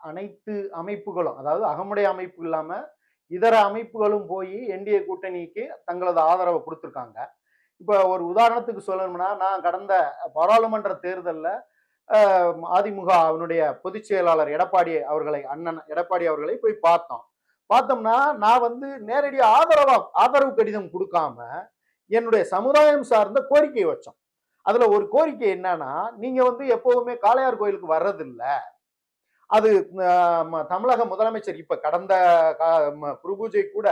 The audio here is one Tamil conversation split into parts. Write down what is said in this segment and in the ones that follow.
அனைத்து அமைப்புகளும், அதாவது அகமுடைய அமைப்பு இல்லாம இதர அமைப்புகளும் போய் என்டிஏ கூட்டணிக்கு தங்களது ஆதரவை கொடுத்திருக்காங்க. இப்ப ஒரு உதாரணத்துக்கு சொல்லணும்னா, நான் கடந்த பாராளுமன்ற தேர்தல்ல அதிமுக அவனுடைய பொதுச் செயலாளர் எடப்பாடி அவர்களை, அண்ணன் எடப்பாடி அவர்களை போய் பார்த்தோம். பார்த்தோம்னா, நான் வந்து நேரடி ஆதரவு கடிதம் குடுக்காம, என்னுடைய சமுதாயம் சார்ந்த கோரிக்கை வச்சோம். அதுல ஒரு கோரிக்கை என்னன்னா, நீங்க வந்து எப்பவுமே காளையார் கோயிலுக்கு வர்றதில்ல. அது தமிழக முதலமைச்சர் இப்ப கடந்த குரு பூஜை கூட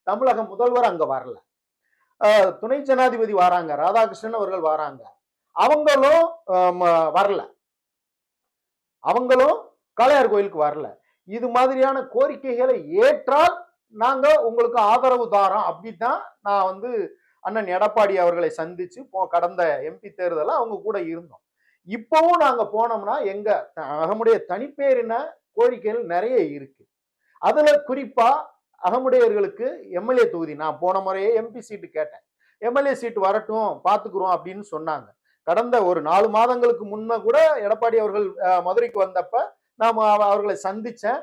தமிழக முதல்வர் அங்க வரல. துணை ஜனாதிபதி வராங்க, ராதாகிருஷ்ணன் அவர்கள் வராங்க. அவங்களும் வரல. அவங்களும் காளையார் கோயிலுக்கு வரல. இது மாதிரியான கோரிக்கைகளை ஏற்றால் நாங்க உங்களுக்கு ஆதரவு தாரோம் அப்படித்தான் நான் வந்து அண்ணன் எடப்பாடி அவர்களை சந்திச்சு கடந்த எம்பி தேர்தல அவங்க கூட இருந்தோம். இப்பவும் நாங்க போனோம்னா எங்க அகமுடைய தனிப்பேரின கோரிக்கைகள் நிறைய இருக்கு. அதுல குறிப்பா அகமுடையர்களுக்கு எம்எல்ஏ தொகுதி, நான் போன முறையே எம்பி சீட்டு கேட்டேன். எம்எல்ஏ சீட்டு வரட்டும் பாத்துக்கிறோம் அப்படின்னு சொன்னாங்க. கடந்த ஒரு 4 மாதங்களுக்கு முன்ன கூட எடப்பாடி அவர்கள் மதுரைக்கு வந்தப்ப நான் அவர்களை சந்திச்சேன்.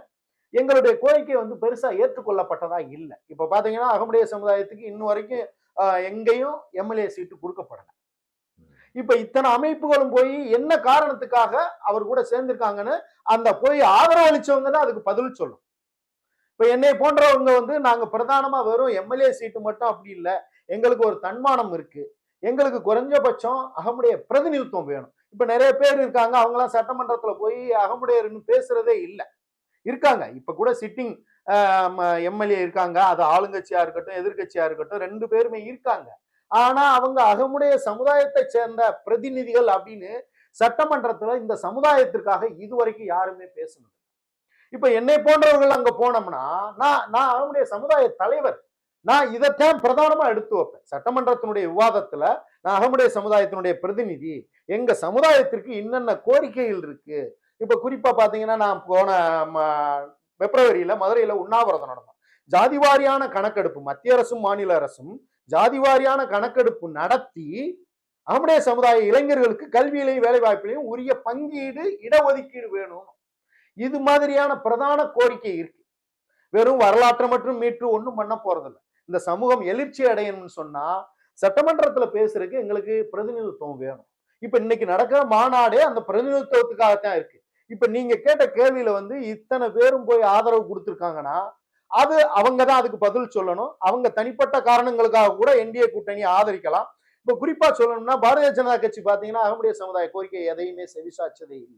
எங்களுடைய கோரிக்கை வந்து பெருசா ஏற்றுக்கொள்ளப்பட்டதா இல்லை. இப்ப பாத்தீங்கன்னா அகமுடைய சமுதாயத்துக்கு இன்னும் வரைக்கும் எங்கேயும் எம்எல்ஏ சீட்டு கொடுக்கப்படல. இப்ப இத்தனை அமைப்புகளும் போய் என்ன காரணத்துக்காக அவர் கூட சேர்ந்திருக்காங்கன்னு அந்த போய் ஆதரவு அளிச்சவங்க தான் அதுக்கு பதில் சொல்லும். இப்ப என்னை போன்றவங்க வந்து நாங்க பிரதானமா வெறும் எம்எல்ஏ சீட்டு மட்டும் அப்படி இல்லை, எங்களுக்கு ஒரு தன்மானம் இருக்கு, எங்களுக்கு குறைஞ்சபட்சம் அகமுடைய பிரதிநிதித்துவம் வேணும். இப்ப நிறைய பேர் இருக்காங்க, அவங்க எல்லாம் சட்டமன்றத்துல போய் அகமுடையர்னு பேசுறதே இல்லை. இருக்காங்க இப்ப கூட சிட்டிங் எம்எல்ஏ இருக்காங்க, அது ஆளுங்கட்சியா இருக்கட்டும் எதிர்கட்சியா இருக்கட்டும் 2 பேருமே இருக்காங்க. ஆனா அவங்க அகமுடைய சமுதாயத்தை சேர்ந்த பிரதிநிதிகள் அப்படின்னு சட்டமன்றத்துல இந்த சமுதாயத்திற்காக இதுவரைக்கும் யாருமே பேசணும். இப்ப என்னை போன்றவர்கள் அங்க போனோம்னா நான் அகமுடைய சமுதாய தலைவர், நான் இதைத்தான் பிரதானமா எடுத்து வைப்பேன். சட்டமன்றத்தினுடைய விவாதத்துல நான் அகமுடைய சமுதாயத்தினுடைய பிரதிநிதி, எங்க சமுதாயத்திற்கு என்னென்ன கோரிக்கைகள் இருக்கு. இப்ப குறிப்பா பாத்தீங்கன்னா நான் போன பிப்ரவரியில மதுரையில உண்ணாவிரதம் நடந்தோம். ஜாதிவாரியான கணக்கெடுப்பு மத்திய அரசும் மாநில அரசும் ஜாதிவாரியான கணக்கெடுப்பு நடத்தி அகமுடைய சமுதாய இளைஞர்களுக்கு கல்வியிலையும் வேலை வாய்ப்பிலையும் உரிய பங்கீடு இடஒதுக்கீடு வேணும். இது மாதிரியான பிரதான கோரிக்கை இருக்கு. வெறும் வரலாற்றை மட்டும் மீட்டு ஒண்ணும் பண்ண போறதில்லை. இந்த சமூகம் எழுச்சி அடையணும்னு சொன்னா சட்டமன்றத்துல பேசுறதுக்கு எங்களுக்கு பிரதிநிதித்துவம் வேணும். இப்ப இன்னைக்கு நடக்கிற மாநாடே அந்த பிரதிநிதித்துவத்துக்காகத்தான் இருக்கு. இப்ப நீங்க கேட்ட கேள்வியில வந்து இத்தனை பேரும் போய் ஆதரவு கொடுத்திருக்காங்கன்னா அது அவங்க தான் அதுக்கு பதில் சொல்லணும். அவங்க தனிப்பட்ட காரணங்களுக்காக கூட என்டிஏ கூட்டணியை ஆதரிக்கலாம். இப்ப குறிப்பா சொல்லணும்னா பாரதிய ஜனதா கட்சி பாத்தீங்கன்னா அகமுடைய சமுதாய கோரிக்கை எதையுமே செவிசாச்சதே இல்லை.